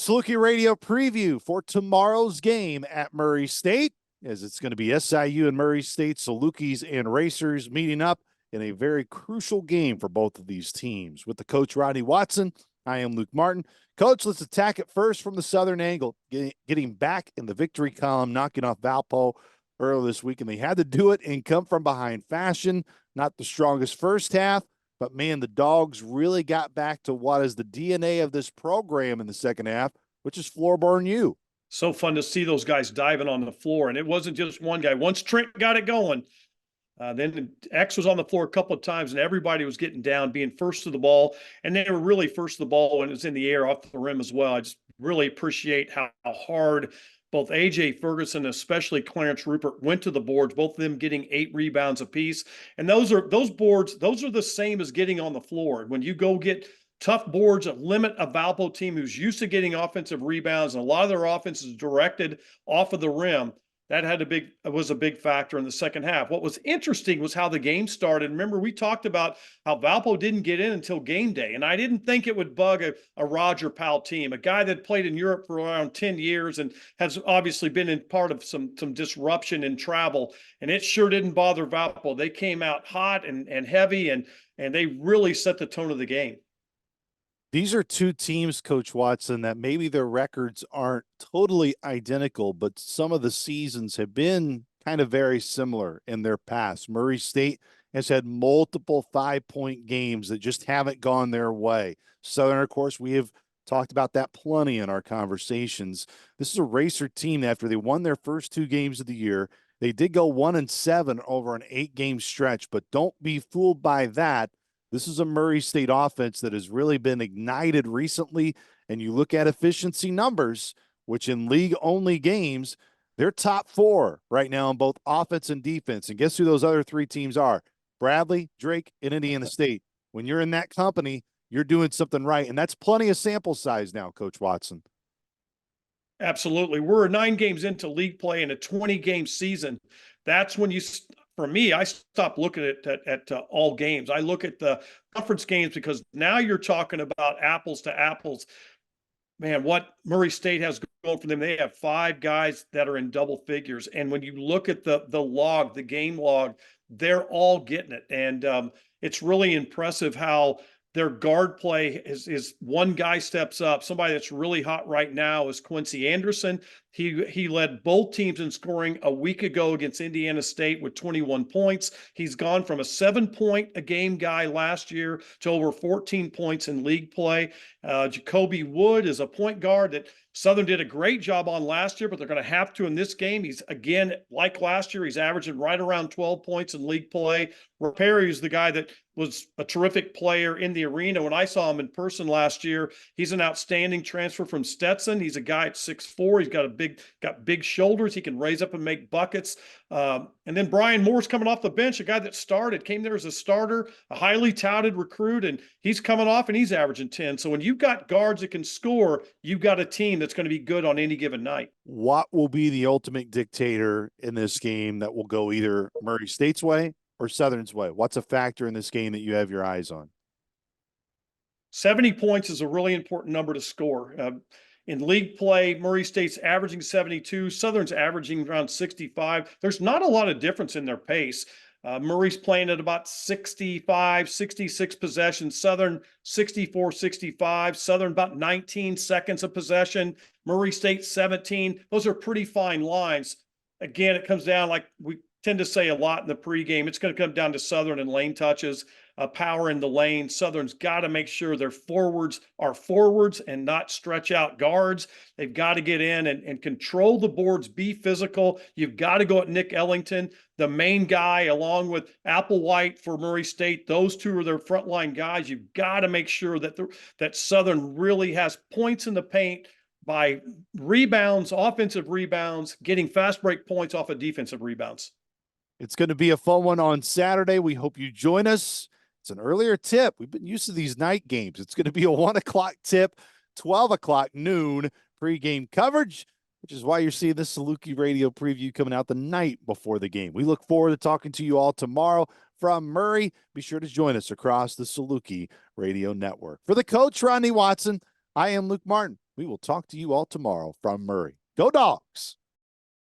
Saluki Radio preview for tomorrow's game at Murray State, as it's going to be SIU and Murray State, Salukis and Racers meeting up in a very crucial game for both of these teams. With the coach, Rodney Watson, I am Luke Martin. Coach, let's attack it first from the southern angle, getting back in the victory column, knocking off Valpo earlier this week, and they had to do it in come from behind fashion. Not the strongest first half, but man, the Dogs really got back to what is the DNA of this program in the second half, which is floorboard you. So fun to see those guys diving on the floor. And it wasn't just one guy. Once Trent got it going, then X was on the floor a couple of times, and everybody was getting down, being first to the ball. And they were really first to the ball when it was in the air off the rim as well. I just really appreciate how hard both A.J. Ferguson, especially Clarence Rupert, went to the boards, both of them getting 8 rebounds apiece. And those boards, those are the same as getting on the floor. When you go get tough boards that limit a Valpo team who's used to getting offensive rebounds, and a lot of their offense is directed off of the rim, that was a big factor in the second half. What was interesting was how the game started. Remember, we talked about how Valpo didn't get in until game day, and I didn't think it would bug a Roger Powell team, a guy that played in Europe for around 10 years and has obviously been in part of some disruption in travel, and it sure didn't bother Valpo. They came out hot and heavy, and they really set the tone of the game. These are two teams, Coach Watson, that maybe their records aren't totally identical, but some of the seasons have been kind of very similar in their past. Murray State has had multiple 5-point games that just haven't gone their way. Southern, of course, we have talked about that plenty in our conversations. This is a Racer team that after they won their first 2 games of the year, they did go 1-7 over an 8-game stretch, but don't be fooled by that. This is a Murray State offense that has really been ignited recently, and you look at efficiency numbers, which in league-only games, they're top 4 right now in both offense and defense. And guess who those other 3 teams are? Bradley, Drake, and Indiana State. When you're in that company, you're doing something right, and that's plenty of sample size now, Coach Watson. Absolutely. We're 9 games into league play in a 20-game season. That's when you – for me, I stopped looking at all games. I look at the conference games because now you're talking about apples to apples. Man, what Murray State has going for them, they have 5 guys that are in double figures. And when you look at the log, the game log, they're all getting it. And it's really impressive how their guard play is one guy steps up. Somebody that's really hot right now is Quincy Anderson. He led both teams in scoring a week ago against Indiana State with 21 points. He's gone from a 7-point-a-game guy last year to over 14 points in league play. Jacoby Wood is a point guard that Southern did a great job on last year, but they're going to have to in this game. He's, again, like last year, he's averaging right around 12 points in league play. Rapari is the guy that was a terrific player in the arena. When I saw him in person last year, he's an outstanding transfer from Stetson. He's a guy at 6'4". He's got big shoulders. He can raise up and make buckets. And then Brian Moore's coming off the bench, a guy that came there as a starter, a highly touted recruit, and he's coming off and he's averaging 10. So when you've got guards that can score, you've got a team that's going to be good on any given night. What will be the ultimate dictator in this game that will go either Murray State's way or Southern's way? What's a factor in this game that you have your eyes on? 70 points is a really important number to score. In league play, Murray State's averaging 72. Southern's averaging around 65. There's not a lot of difference in their pace. Murray's playing at about 65, 66 possessions. Southern 64, 65. Southern about 19 seconds of possession. Murray State 17. Those are pretty fine lines. Again, it comes down, like we tend to say a lot in the pregame, it's going to come down to Southern and lane touches, power in the lane. Southern's got to make sure their forwards are forwards and not stretch out guards. They've got to get in and control the boards, be physical. You've got to go at Nick Ellington, the main guy, along with Applewhite for Murray State. Those 2 are their frontline guys. You've got to make sure that Southern really has points in the paint by rebounds, offensive rebounds, getting fast break points off of defensive rebounds. It's going to be a fun one on Saturday. We hope you join us. It's an earlier tip. We've been used to these night games. It's going to be a 1 o'clock tip, 12 o'clock noon pregame coverage, which is why you're seeing this Saluki Radio preview coming out the night before the game. We look forward to talking to you all tomorrow from Murray. Be sure to join us across the Saluki Radio Network. For the coach, Rodney Watson, I am Luke Martin. We will talk to you all tomorrow from Murray. Go Dogs!